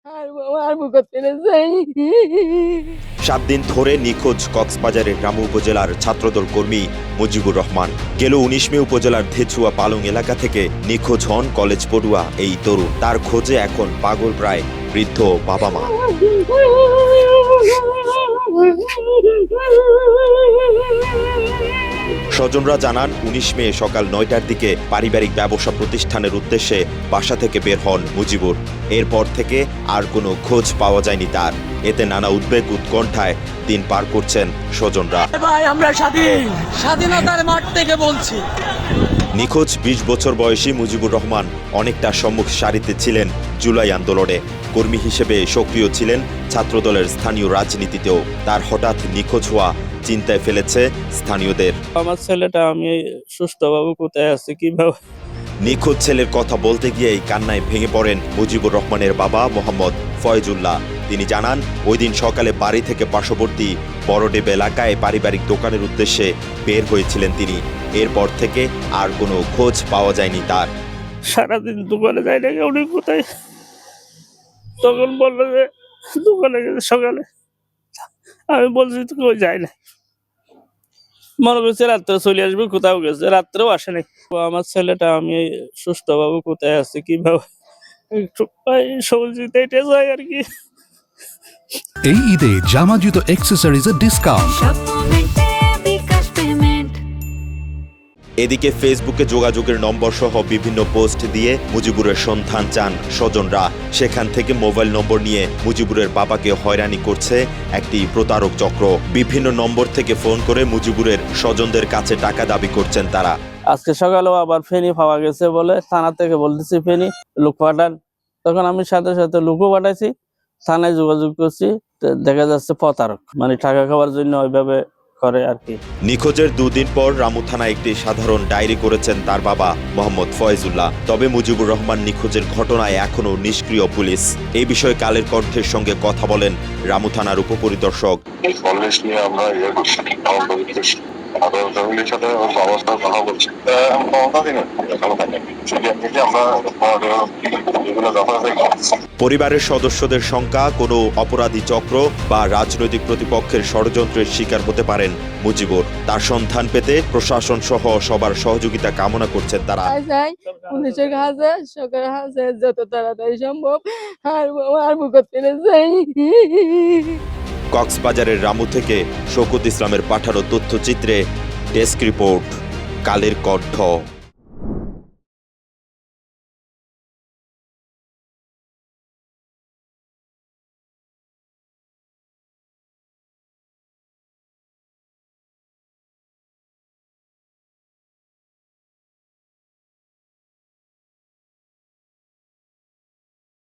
7 দিন ধরে নিখোঁজ কক্সবাজারের রামু উপজেলার ছাত্রদল কর্মী মুজিবুর রহমান। গেল 19 মে উপজেলার ধেছুয়া পালং এলাকা থেকে নিখোঁজ হন কলেজ পড়ুয়া এই তরুণ। তার খোঁজে এখন পাগল প্রায় বৃদ্ধ বাবা মা। স্বজনরা জানান 19 মে সকাল 9টার দিকে পারিবারিক ব্যবসা প্রতিষ্ঠানের উদ্দেশ্যে বাসা থেকে বের হন মুজিবুর। এরপর থেকে আর কোনো খোঁজ পাওয়া যায়নি তার। এতে নানা উদ্বেগ উৎকণ্ঠায় দিন পার করছেন স্বজনরা। ভাই আমরা স্বাধীনতার মাঠ থেকে বলছি। নিখোঁজ 20 বছর বয়সী মুজিবুর রহমান অনেকটা সম্মুখ সারিতে ছিলেন জুলাই আন্দোলনে। কর্মী হিসেবে সক্রিয় ছিলেন ছাত্রদলের স্থানীয় রাজনীতিতেও। তার হঠাৎ নিখোঁজ হওয়া চিন্তায় ফেলেছে স্থানীয়দের। আমার ছেলেটা আমি সুস্থভাবে কোথায় আছে কিভাবে। নিখোঁজ ছেলের কথা বলতে গিয়েই কান্নায় ভেঙে পড়েন মুজিবুর রহমানের বাবা মোহাম্মদ ফয়জুল্লাহ। তিনি জানান, ওই দিন সকালে বাড়ি থেকে পার্শ্ববর্তী বড়ডেব এলাকায় পারিবারিক দোকানের উদ্দেশ্যে বের হয়েছিলেন তিনি। এরপর থেকে আর কোনো খোঁজ পাওয়া যায়নি তার। সারাদিন দোকানে যাই না, উনি কোথায়। তখন বললো যে দোকানে গেছে সকালে। আমি বলছি তো কেউ যায় না, মনে করছে রাত্রে চলে আসবে, কোথাও গেছে, রাত্রেও আসে নাই। আমার ছেলেটা আমি সুস্থভাবে কোথায় আছে কিভাবে একটু সবজিতে এটা যায় আর কি। এই ঈদে জামা জুতো অ্যাক্সেসরিজের ডিসকাউন্ট। এদিকে ফেসবুকে যোগাযোগের নম্বর সহ বিভিন্ন পোস্ট দিয়ে মুজিবুরের সন্ধান চান স্বজনরা। সেখান থেকে মোবাইল নম্বর নিয়ে মুজিবুরের বাবাকে হয়রানি করছে একটি প্রতারক চক্র। বিভিন্ন নম্বর থেকে ফোন করে মুজিবুরের স্বজনদের কাছে টাকা দাবি করছেন তারা। আজকে সকালেও আবার ফেনি পাওয়া গেছে বলে থানা থেকে বলতেছি ফেনি লোক পাঠান। তখন আমি সাথে সাথে লোকও পাঠাইছি, থানায় যোগাযোগ করছি। দেখা যাচ্ছে প্রতারক, মানে টাকা খাওয়ার জন্য ওইভাবে করে আর কি। নিখোঁজের 2 দিন পর রামু থানায় একটি সাধারণ ডায়েরি করেছেন তার বাবা মোহাম্মদ ফয়জুল্লাহ। তবে মুজিবুর রহমান নিখোঁজের ঘটনায় এখনও নিষ্ক্রিয় পুলিশ। এই বিষয়ে কালের কণ্ঠের সঙ্গে কথা বলেন রামু থানার উপপরিদর্শক। পরিবারের সদস্যদের শঙ্কা, কোনো অপরাধী চক্র বা রাজনৈতিক প্রতিপক্ষের ষড়যন্ত্রের শিকার হতে পারেন মুজিবুর। তার সন্ধান পেতে প্রশাসন সহ সবার সহযোগিতা কামনা করছেন তারা। পুলিশের কাছে সরকারের কাছে যত তাড়াতাড়ি সম্ভব আর কক্সবাজারের রামু থেকে শওকত ইসলামের পাঠানো তথ্যচিত্রে ডেস্ক রিপোর্ট, কালের কণ্ঠ।